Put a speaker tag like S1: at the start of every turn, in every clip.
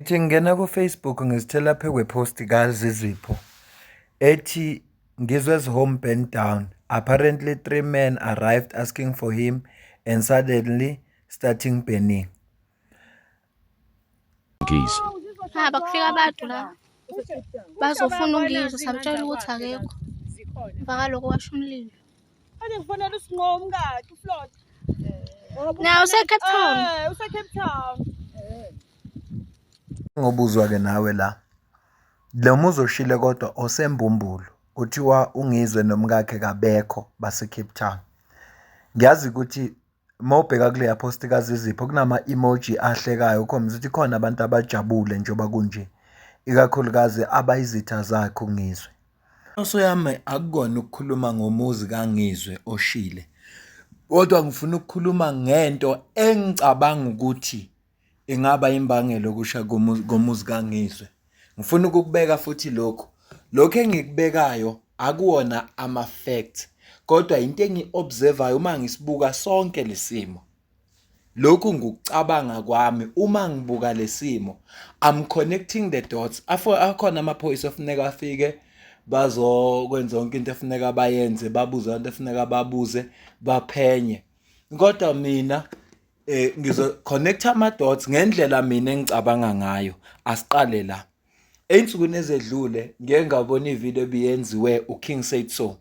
S1: Ngithi ngingena ku-Facebook ngizithela phe kweposti kaZizipho ethi Ngizwe's home burned down. Apparently 3 men arrived asking for him and suddenly starting burning.
S2: Bakufika abantu la bazofuna ungizwa samtshela ukuthi akekho mfaka lokho washo umlilo.
S3: Ade ngifonela usinqomo umkakhe uFlot.
S2: Na use-Cape Town.
S3: Use-Cape Town.
S1: Ngobuzwa ke nawe la. Lo muzoshile kodwa osembumbulu kuthiwa ungizwe nomkakhe kabekho base Cape Town. Ngiyazi ukuthi mawubheka kule post kaZizipho kunama emoji ahlekayo ukhombisa ukuthi khona abantu abajabule njengoba kunje. Ikakhulukazi abayizitha zakhe ungizwe. Inhloso yami akukona ukukhuluma ngomuzi kaNgizwe oshile. Kodwa ngifuna ukukhuluma ngento engicabanga ukuthi ingaba imbangelo kusha ngomuzi kaNgizwe. Ngifuna ukubeka futhi lokho engikubekayo akuwona ama facts kodwa into engiobservayo uma ngisibuka sonke lesimo. Lokhu ngukucabanga kwami uma ngibuka lesimo I'm connecting the dots. Akhona amaphoyisa afuneka afike bazokwenza yonke into efuneka bayenze, babuze abantu efuneka babuze, baphenye. Kodwa mina ngizoconnecta ama dots ngendlela mina engicabanga ngayo. Asiqale la. Einsukwini ezedlule ngeke ngabona ivideo ebiyenziwe uKing Said So.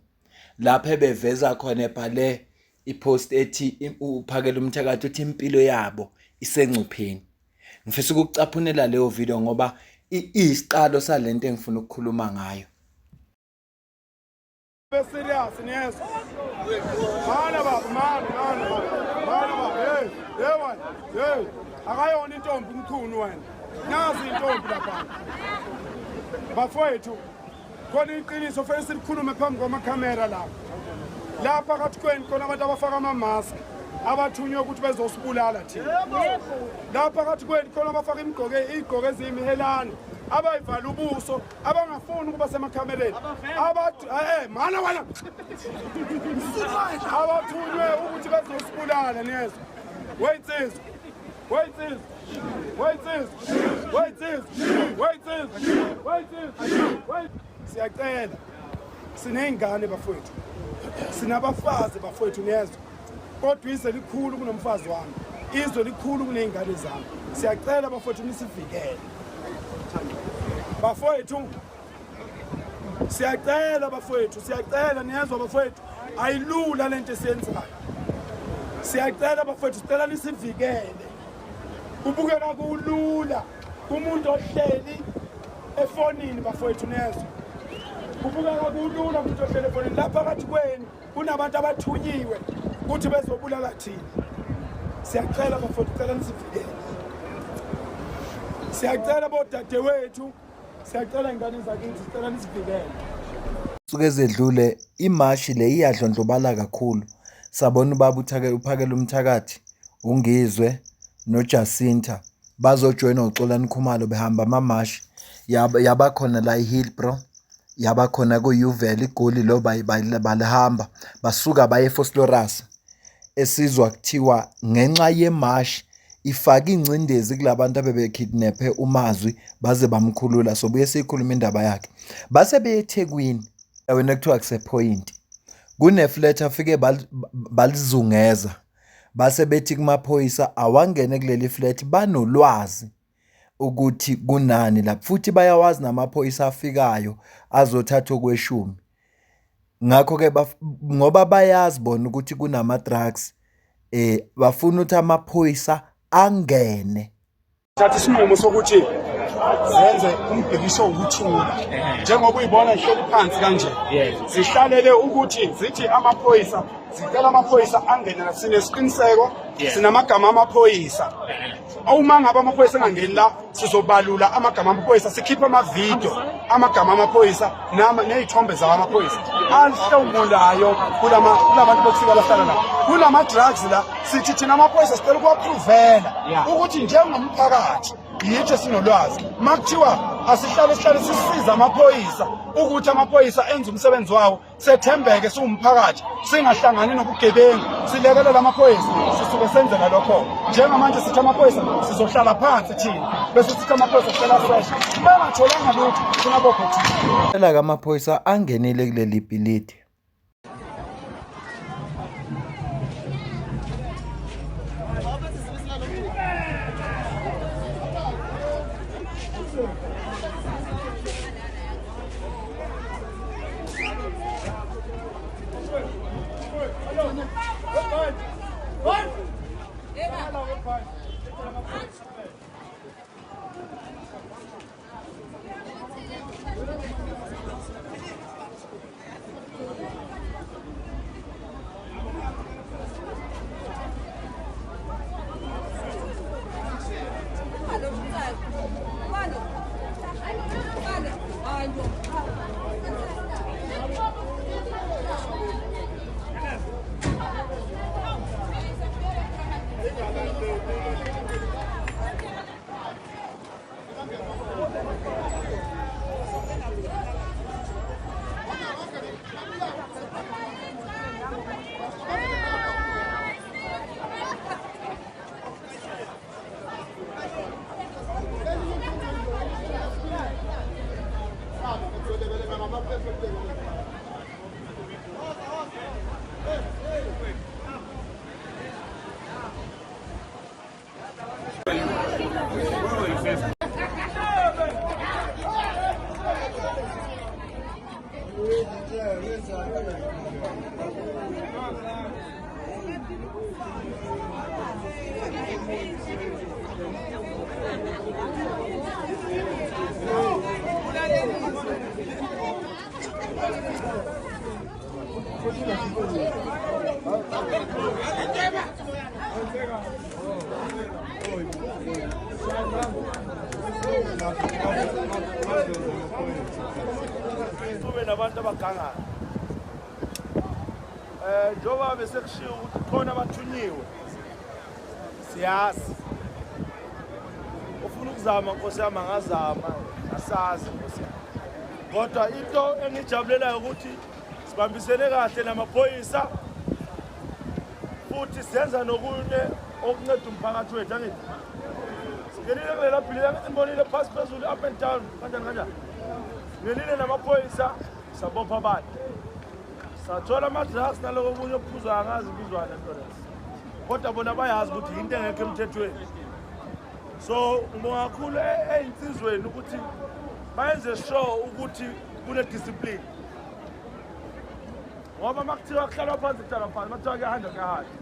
S1: Lapha beveza khona ebhale ipost ethi uphakela umthakathi uthi impilo yabo isengcupheni. Ngifisa ukucaphunela leyo video ngoba isiqalo salento engifuna ukukhuluma ngayo.
S4: Serious niyezwa. Mana baba, mana. Hey. Akayona intombi umkhulu wena. Nazi intombi lapha. Bafowethu. Khona iqiniso fanele silikhulume phambi kwamakhamera lapha. Lapha phakathi kweni khona abantu abafaka ama-mask abathunywe ukuthi bezosibulala thina. Lapha phakathi kweni khona abafaka igqoko eziyimihelane abayivala ubuso abangafuni ukuba semakhamereni. Mana wena. Abathunywe ukuthi bezosibulala niyezwa. Wait. Siyacela. Sineyingane bafowethu. Sinabafazi bafowethu niyezwa. Kodwa izwe likhulu kunomfazi wami. Izwe likhulu kuneyingane zami. Siyacela bafowethu nisivikele. Bafowethu. Siyacela niyezwa bafowethu. Ayilula lento esiyenzayo. Siyacela bafowethu sicela nisivikele. Kubukeka kulula kumuntu ohleli efonini bafowethu niyezwa. Kubukeka kulula umuntu ohlele efonini lapha phakathi kweni kunabantu abathunyiwe ukuthi bezobulala thina. Siyacela bafowethu cela nisivikele. Siyacela bodadewethu, siyacela ingane zakithi sicela nisivikele.
S1: Suke ezedlule imashi le iyadlondlobala kakhulu. Sabona ubaba uphakela umthakathi ungizwe noJacinta bazojoyina uXolani Khumalo behamba amamashi yaba khona la eHillbrow yaba khona ku-Uval iGoli lo balihamba basuka baye eFosloras esizwa kuthiwa ngenxa yemashi ifaka ingcindezi kulabantu abebekidnaphe uMazwi baze bamkhulula sobuye sikhuluma indaba yakhe base beye eThekwini wena kuthiwa kusePoint kuneflat afike balizungeza base bethi kumaphoyisa awangene kuleli flat banolwazi ukuthi kunani lapha futhi bayawazi namaphoyisa afikayo azothatha okweshumi. Ngakho ke ngoba bayazi bona ukuthi kunama drugs bafuna ukuthi amaphoyisa angene.
S4: Thatha isinqumo sokuthi zenze umbhekisho ukuthula. Njengoba uyibona ihleli phansi kanje. Sihlalele ukuthi zithi amaphoyisa sicela amaphoyisa angene la sinesiqiniseko sinamagama amaphoyisa. Uma ngabe amaphoyisa engangeni la sizobalula amagama amaphoyisa sikhipha amavideo amagama amaphoyisa nezithombe zawo amaphoyisa ahlomulayo kulabantu bokufika bahlala la kulama drugs la sithi thina amaphoyisa sicela ukuappruvela ukuthi njengomphakathi yithi sinolwazi makuthiwa asihlale sisiza amaphoyisa ukuthi amaphoyisa enze umsebenzi wawo sethembeke siwumphakathi singahlangani nobugebengu silekelela amaphoyisa sisuke senzela lokho njengamanje sithi amaphoyisa sizohlala phansi thina bese sithi amaphoyisa sicela fresh bangatholanga lutho sinabophethe
S1: phela kamaphoyisa angenile kuleli bhilidi.
S5: Kube nabantu abagangayo njengoba bese kushiwo ukuthi khona abathunyiwe siyazi ufuna ukuzama Nkosi yami angazama asazi Nkosi yami kodwa into engijabulelayo ukuthi sibambisene kahle namaphoyisa futhi senza nokunye okunceda umphakathi wethu angithi singenile kulela bhilidi angithi ngibonile phasi phezulu up and down kanjani ngenile namaphoyisa sabopha abantu sathola ama-drugs naloko okunye okuphuzwa angazi ibizwana nto lezo kodwa bona bayazi ukuthi yinto engekho emthethweni so ngibonga kakhulu ey'nsizweni ukuthi bayenze sure ukuthi kune-discipline ngoba makuthiwa kuhlalwa phansi kuhlalwa phansi makuthiwa kuyahanjwa kuyahanjwa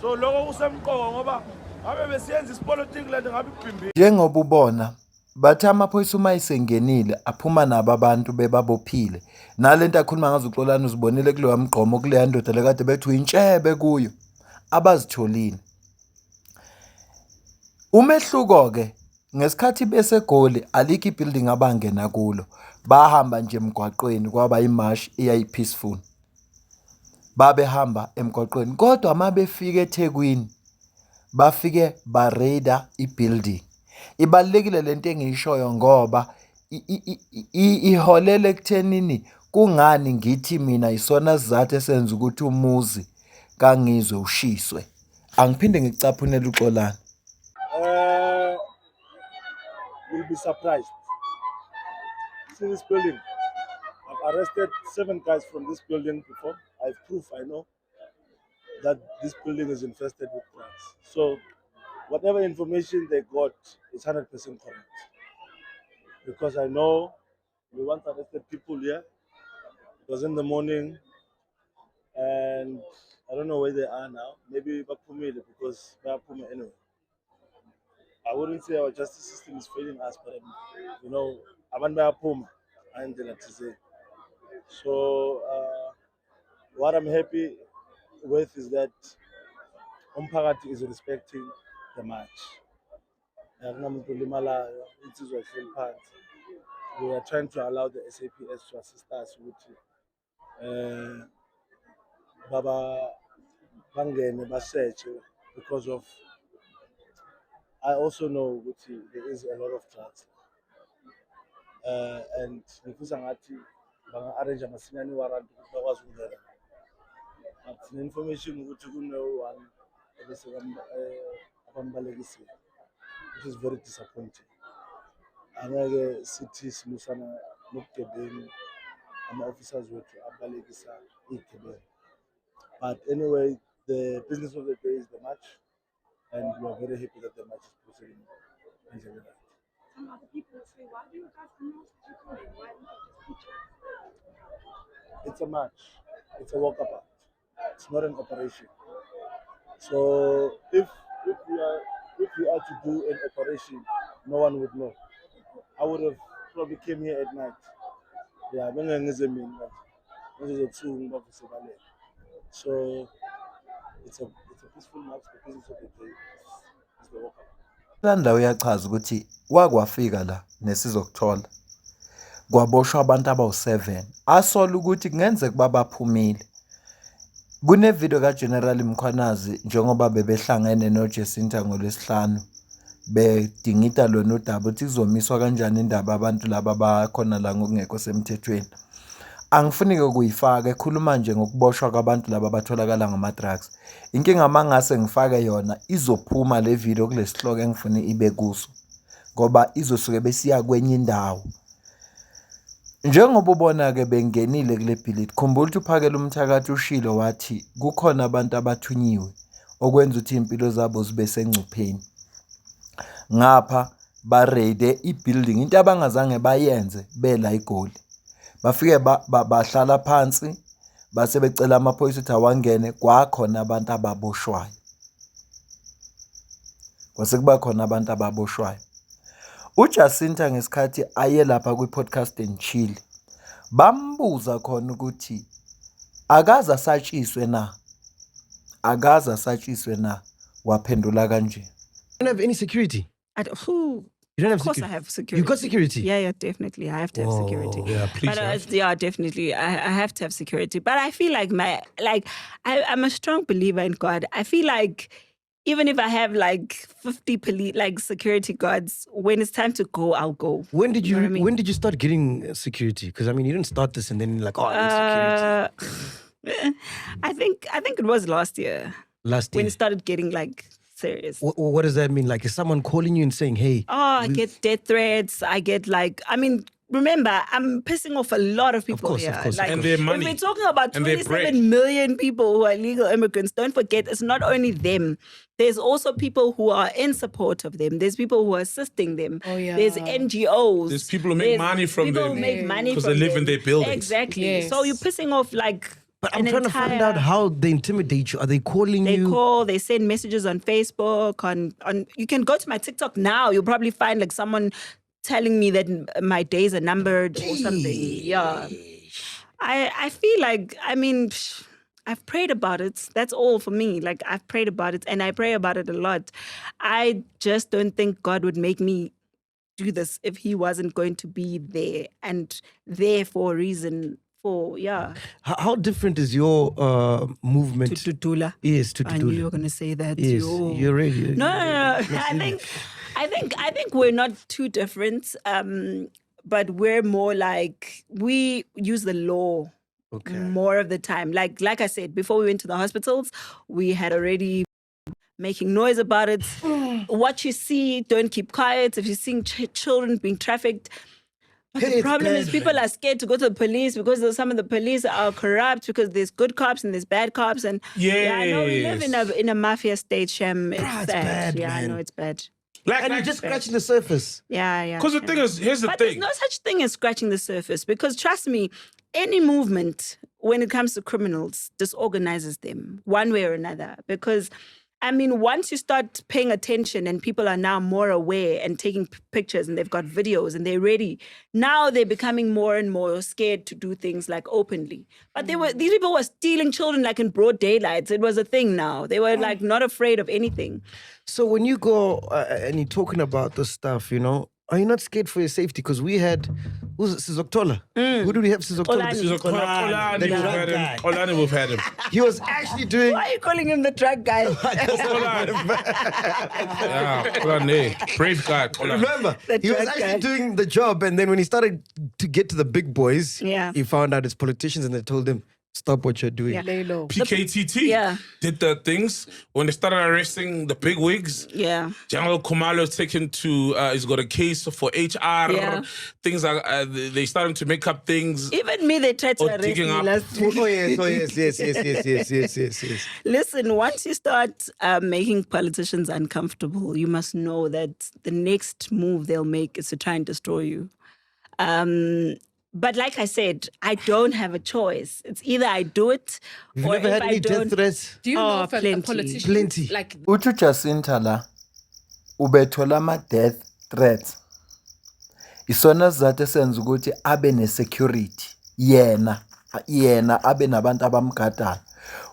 S5: so loko kusemqoka ngoba ngabe besiyenza isipolitiki le nto ngabe ibhimbile.
S1: Njengoba ubona bathi amaphoyisa uma esengenile aphuma nabo abantu bebabophile nalento akhuluma ngazo uXolani uzibonile kuleya mgqomo kuleya ndoda lekade bethi uyintshebe kuyo abazitholile. Umehluko-ke ngesikhathi beseGoli alikho ibuilding abangena kulo bahamba nje emgwaqweni kwaba imash eyayi-peaceful babehamba emgwaqweni kodwa uma befika eThekwini bafike ba-raida ibuilding. Ibalulekile lento engiyishoyo ngoba iholele ekuthenini kungani ngithi mina isona sizathu esenza ukuthi umuzi kaNgizwe ushiswe. Angiphinde ngikucaphunele uXolani.
S5: You'll be surprised. See this building? I've arrested 7 guys from this building before. I have proof, I know, that this building is infested with drugs. So whatever information they got is 100% correct. Because I know we once arrested people here. It was in the morning, and I don't know where they are now. Maybe Bapumile, because Bapumile anyway. I wouldn't say our justice system is failing us, but you know, Aman Bapuma, and then to say. So what I'm happy with is that Umphakathi is respecting the march. We are trying to allow the SAPS to assist us with Baba Bangene Baseche because of I also know there is a lot of drugs. and ngifisa ngathi banga-arrange amasinyane warrant ukuthi bakwazi ukungena. But ne-information ukuthi kune-one abambalekisile, which is very disappointing. Angeke sithi silusana nobugebengu ama-officers wethu abalekisa iy'gebengu. But anyway, the business of the day is the match, and we are very happy that the match is proceeding.
S3: Some other people say, why do you guys announce that you're coming? Why don't you just feature?
S5: It's a match. It's a walkabout. It's not an operation. So if we are to do an operation, no one would know. I would have probably came here at night. Yeah, so it's a peaceful match. The business of the day is the walkabout.
S1: Landa uyachaza ukuthi wakwafika la nesizokuthola kwaboshwa abantu abawu7 asola ukuthi kungenzeka babaphumile. Kunevideo kaGeneral Mkhwanazi njengoba bebehlangene noJacinta ngolwesihlanu bedingida lona udaba ukuthi kuzomiswa kanjani indaba abantu laba bakhona la ngokungekho semthethweni. Angifuni-ke ukuyifaka ekhuluma nje ngokuboshwa kwabantu laba batholakala ngama-drugs. Inkinga mangase ngifake yona izophuma le video kulesihloko engifuna ibe kuso ngoba izosuke besiya kwenye indawo. Njengoba ubona-ke bengenile kule bhilidi, khumbula ukuthi uPhakela Umthakathi ushilo wathi kukhona abantu abathunyiwe okwenza ukuthi iy'mpilo zabo zibe sengcupheni. Ngapha bareyde i-building, into abangazange bayenze bela iGoli. Bafike bahlala phansi base becela amaphoyisa ukuthi awangene, kwakhona abantu ababoshwayo. Kwase kuba khona abantu ababoshwayo. uJacinta ngesikhathi aye lapha kwi-podcast and chill bambuza khona ukuthi akaze asatshiswe na, akaze asatshiswe na, waphendula kanje.
S6: You don't have any security. You don't have
S7: Of course,
S6: security.
S7: I have security.
S6: You got security.
S7: Yeah, definitely. I have to have security.
S6: Yeah, please.
S7: But yeah, definitely, I have to have security. But I feel like I'm a strong believer in God. I feel like even if I have like 50 security guards, when it's time to go, I'll go.
S6: When did you
S7: know what I mean?
S6: when did you start getting security? Because I mean, you didn't start this and then like, oh, I need security.
S7: I think it was last year
S6: Last
S7: when
S6: year.
S7: it started getting like serious.
S6: What does that mean? Like, is someone calling you and saying, "Hey"?
S7: I get death threats. I get remember, I'm pissing off a lot of people
S6: course,
S7: here.
S6: of course.
S7: Like,
S8: And their money.
S7: If we're talking about
S8: And their bread.
S7: 27 million people who are illegal immigrants, don't forget, it's not only them. There's also people who are in support of them. There's people who are assisting them.
S2: Oh, yeah.
S7: There's NGOs.
S8: There's people who make money from
S7: people
S8: them.
S7: Who make money
S8: 'Cause
S7: from
S8: they live in
S7: them.
S8: their buildings.
S7: Exactly.
S2: Yes.
S7: So you're pissing off
S6: But I'm trying to find out how they intimidate you. Are they calling
S7: They
S6: you?
S7: call, they send messages on Facebook, on you can go to my TikTok now. You'll probably find like someone telling me that my days are numbered or something. Yeah. I feel like, I've prayed about it. That's all for me. Like, I've prayed about it and I pray about it a lot. I just don't think God would make me do this if he wasn't going to be there and there for a reason.
S6: How different is your movement?
S7: To Tutula.
S6: Yes, to
S7: I knew you
S6: Tutula.
S7: were going to say that.
S6: Yes,
S7: Yo.
S6: you're ready.
S7: No. I think we're not too different. But we're more like we use the law
S6: Okay.
S7: more of the time. Like I said, before we went to the hospitals, we had already making noise about it. What you see, don't keep quiet. If you're seeing children being trafficked. But
S6: Hey,
S7: the
S6: it's
S7: problem is
S6: bad,
S7: people
S6: man.
S7: are scared to go to the police because some of the police are corrupt because there's good cops and there's bad cops. And yeah, I know we live in a mafia state, Shem. It's
S6: Bruh, it's
S7: sad.
S6: bad,
S7: Yeah,
S6: man.
S7: I know it's bad.
S6: And you're just scratching the surface.
S7: Yeah.
S8: Because the thing is, here's the
S7: But
S8: thing.
S7: there's no such thing as scratching the surface because trust me, any movement when it comes to criminals disorganizes them one way or another. Because once you start paying attention and people are now more aware and taking pictures and they've got videos and they're ready, now they're becoming more and more scared to do things like openly. But these people were stealing children like in broad daylight. It was a thing now. They were like not afraid of anything.
S6: So when you go and you're talking about this stuff, are you not scared for your safety? Because we had Who's it? Sizoktola? Who do we have? Sizoktola.
S7: Xolani.
S8: This is a Kolani.
S6: The
S8: We've
S6: drug
S8: had him.
S6: guy.
S8: Kolani, we've had him.
S6: He was actually doing.
S7: Why are you calling him the drug guy?
S8: Kolani. Yeah, Kolani. Brave guy, Kolani.
S6: Remember,
S7: The
S6: he was
S7: drug
S6: actually
S7: guy.
S6: doing the job, and then when he started to get to the big boys,
S7: Yeah.
S6: he found out it's politicians, and they told him, "Stop what you're doing."
S7: Yeah.
S3: Lay low.
S8: PKTT
S7: Yeah.
S8: did the things when they started arresting the big wigs.
S7: Yeah.
S8: General Khumalo taken to, he's got a case for HR.
S7: Yeah.
S8: Things are, they starting to make up things.
S7: Even me, they tried to
S8: Or
S7: arrest
S8: digging
S7: me
S8: up.
S7: last week.
S6: Oh yes.
S7: Listen, once you start making politicians uncomfortable, you must know that the next move they'll make is to try and destroy you. But like I said, I don't have a choice. It's either I do it
S6: You've
S7: or
S6: never
S7: if
S6: had
S7: I
S6: any
S7: don't.
S6: death threats?
S3: Do you
S7: Oh,
S3: know if a
S7: plenty.
S3: politician,
S6: Plenty.
S3: like
S1: uthi uJacinta la ubethola ama-death threats isona sizathu esenza ukuthi abe ne-security yena abe nabantu abamgadayo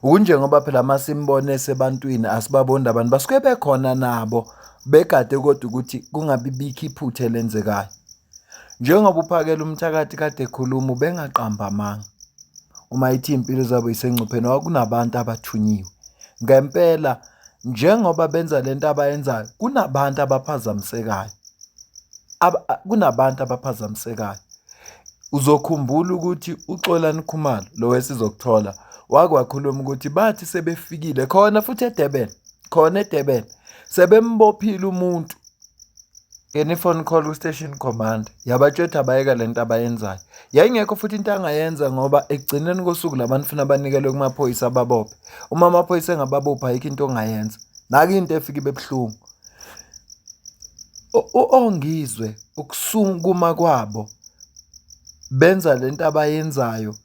S1: ukunjengoba phela masimbone sebantwini asibaboni abantu basuke bekhona nabo begade kodwa ukuthi kungabi bikho iphutha elenzekayo njengoba uphakela umthakathi kade ekhuluma ubengaqamba amanga uma ithi impilo zabo isengcupheni kunabantu abathunyiwe ngempela njengoba benza lento abayenzayo kunabantu abaphazamisekayo uzokhumbula ukuthi uXolani Khumalo lo wesizokuthola wakwakhuluma ukuthi bathi sebefikile khona futhi eDurban sebembophile umuntu phone call ku-station command yabatshela abayeka lento abayenzayo yayingekho futhi into angayenza ngoba ekugcineni kosuku labantu funa banikelwe kumaphoyisa ababophe uma amaphoyisa engababopha ayikho into ongayenza nake into efika ibebuhlungu ongizwe ukusunguma kwabo benza lento abayenzayo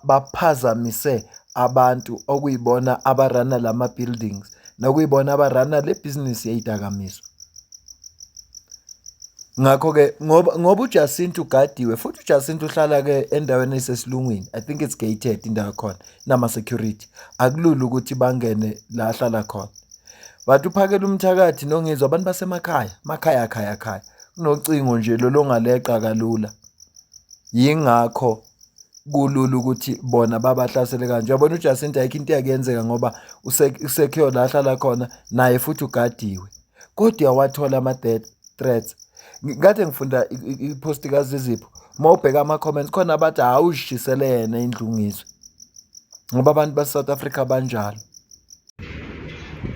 S1: baphazamise abantu okuyibona abarana lama buildings nokuyibona abarana le business yeyidakamizwa ngakho-ke ngoba uJacinta ugadiwe futhi uJacinta uhlala ke endaweni esesilungwini I think it's gated indawo khona nama-security akulula ukuthi bangene la ahlala khona bathi uphakela umthakathi nongizwa abantu basemakhaya kunocingo nje lolongaleqa kalula yingakho kulula ukuthi bona babahlasele kanje yabona uJacinta ayikho into yakuyenzeka ngoba usekhiyo la ahlala khona naye futhi ugadiwe kodwa wathola ama-death threats ngikade ngifunda ipost kaZizipho mawubheka ama-comments khona abathi awuzishisele yena indlungizwe ngoba abantu base-South Africa banjalo.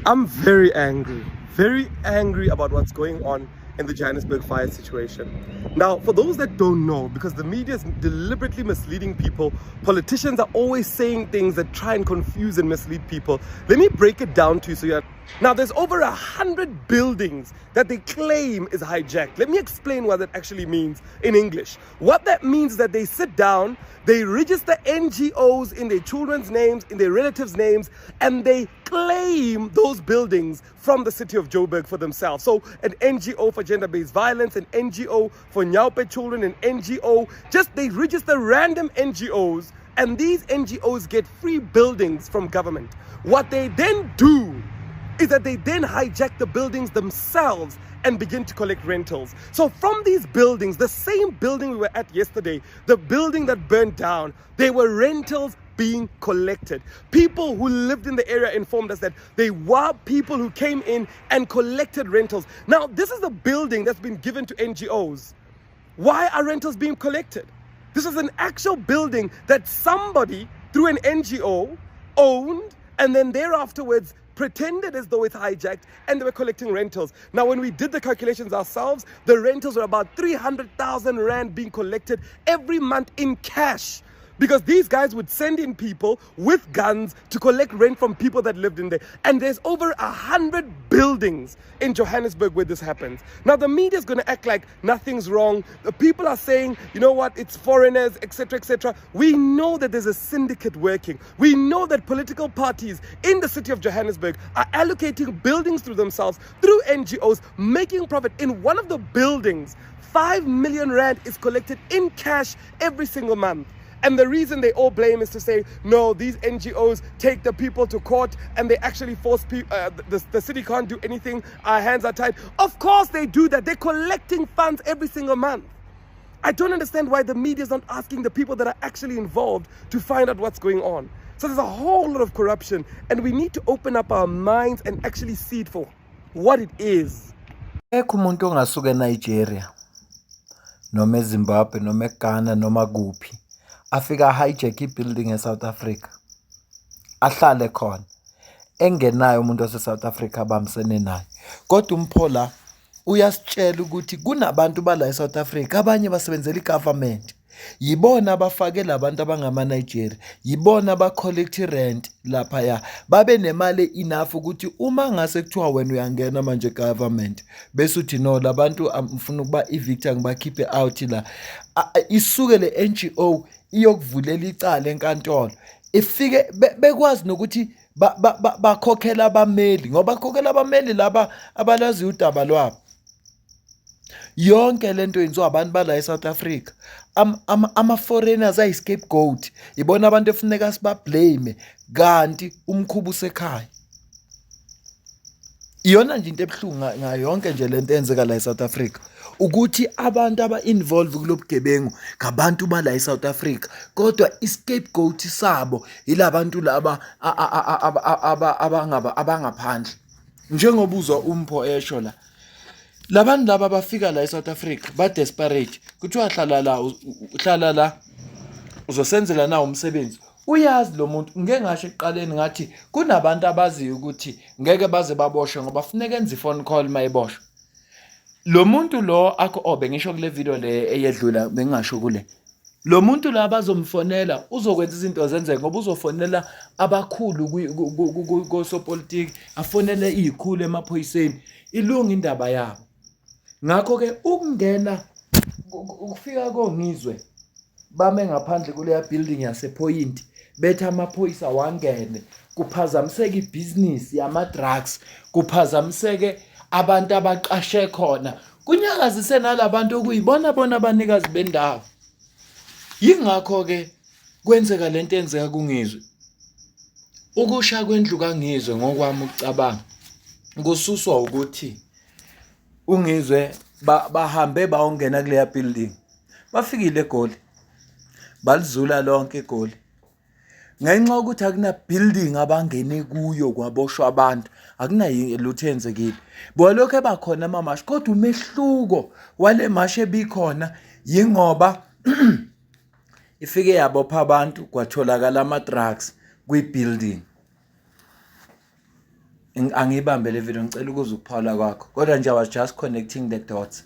S9: I'm very angry about what's going on in the Johannesburg fire situation. Now, for those that don't know, because the media is deliberately misleading people, politicians are always saying things that try and confuse and mislead people. Let me break it down to you. Now, there's over 100 buildings that they claim is hijacked. Let me explain what that actually means in English. What that means is that they sit down, they register NGOs in their children's names, in their relatives' names, and they claim those buildings from the city of Joburg for themselves. So an NGO for gender-based violence, an NGO for Nyaupe children, an NGO, they register random NGOs, and these NGOs get free buildings from government. What they then do is that they then hijack the buildings themselves and begin to collect rentals. So from these buildings, the same building we were at yesterday, the building that burned down, there were rentals being collected. People who lived in the area informed us that they were people who came in and collected rentals. Now, this is a building that's been given to NGOs. Why are rentals being collected? This is an actual building that somebody through an NGO owned and then thereafterwards pretended as though it's hijacked and they were collecting rentals. Now, when we did the calculations ourselves, the rentals were about 300,000 Rand being collected every month in cash. Because these guys would send in people with guns to collect rent from people that lived in there. And there's over 100 buildings in Johannesburg where this happens. Now, the media is going to act like nothing's wrong. The people are saying, you know what, it's foreigners, etc., etc. We know that there's a syndicate working. We know that political parties in the city of Johannesburg are allocating buildings to themselves through NGOs, making profit. In one of the buildings, 5 million Rand is collected in cash every single month. And the reason they all blame is to say, no, these NGOs take the people to court and they actually force people, the city can't do anything, our hands are tied. Of course they do that. They're collecting funds every single month. I don't understand why the media is not asking the people that are actually involved to find out what's going on. So there's a whole lot of corruption, and we need to open up our minds and actually see it for what it is.
S1: Ekho umuntu ongasuka eNigeria noma eZimbabwe noma eGhana noma kuphi afika hijack ibuilding eSouth Africa ahlale khona engenayo umuntu waseSouth Africa abamsene naye. Kodwa umphola uyasitshela ukuthi kunabantu bala eSouth Africa abanye basebenzela igovernment. Yibona abafake labantu abangama-Nigeria, yibona ba-collect rent laphaya, babe nemali enough ukuthi uma ngase kuthiwa wena uyangena manje government bese uthi no labantu ngifuna ukuba i-Victor ngibakhiphe out la, isuke le NGO iyokuvulela icala enkantolo ifike bekwazi nokuthi bakhokhela abameli, ngoba bakhokhela abameli laba abalazi udaba lwabo. Yonke lento yenziwa abantu bala eSouth Africa. Ama-foreigners ayi-scapegoat, ibona abantu efuneka sibablame kanti umkhuba usekhaya. Iyona nje into ebuhlungu ngayo yonke nje lento eyenzeka la eSouth Africa ukuthi abantu aba-involve kulobugebengu ngabantu bala eSouth Africa, kodwa i-scapegoat sabo yilabantu laba abangaphandle. Njengoba uzwa umpho esho la, labantu laba bafika la eSouth Africa ba desperate, kuthiwa hlala la uzosenzela nawo umsebenzi. Uyazi lo muntu, ngeke ngasho ekuqaleni ngathi kunabantu abaziyo ukuthi ngeke baze baboshwe ngoba funeka enze phone call mayiboshwe. Lo muntu lo akho bengisho kule video le eyedlula bengingasho kule. Lo muntu la bazomfonela uzokwenza izinto zenzeke ngoba uzofonela abakhulu kosopolitiki, afonele izikhulu emaphoyiseni, ilunga indaba yabo. Ngakho ke ukungena ukufika kongizwe bame ngaphandle kuleya building yasePoint bethe amaphoyisa wangene, kuphazamiseke ibhizinisi yama-drugs, kuphazamiseke abantu abaqashe khona, kunyakazise nalabantu okuyibona bona abanikazi bendawo. Yingakho ke kwenzeka lento enzeka kungizwe. Ukusha kwendlu kangizwe ngokwami ukucabanga kususwa ukuthi ungizwe bahambe bayongena kuleya building, bafikile eGoli balizula lonke eGoli ngenxa ukuthi akuna building abangene kuyo kwaboshwa abantu, akunayo lutho enzekile. Bolokho ebakhona amamashi, kodwa umehluko wale mashi ebikhona yingoba ifike yabopha abantu kwatholakala ama-drugs kwi-building. Angibambe le video ngicela ukuze ukuphawula kwakho, kodwa nje I was just connecting the dots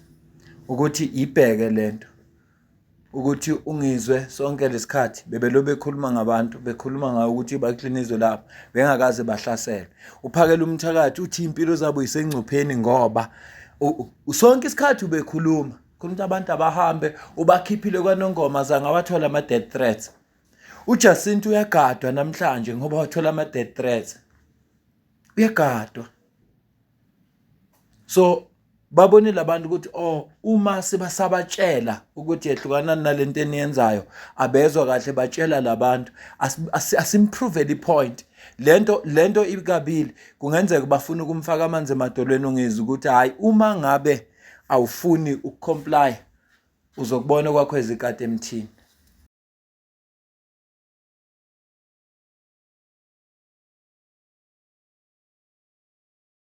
S1: ukuthi ibheke lento ukuthi ungizwe sonke lesikhathi bebelo bekhuluma ngabantu, bekhuluma ngayo ukuthi baclinizwe lapho bengakaze bahlasele. Uphakela umthakathi uthi impilo zabo isengcupheni ngoba sonke isikhathi ubekhuluma ukuthi abantu abahambe ubakhiphile kwaNongoma zanga wathola ama-death threats. uJacinta uyagadwa namhlanje ngoba wathola ama-death threats, uyagadwa. So babonile abantu ukuthi uma sibasabatshela ukuthi yehlukana nalento eniyenzayo abezwa kahle, batshela labantu asimprove the point. Lento ikabili kungenzeka bafuna ukumfaka amanzi emadolweni ungizwe ukuthi hayi uma ngabe awufuni ukucomply uzokubona kwakho ezikade emthini.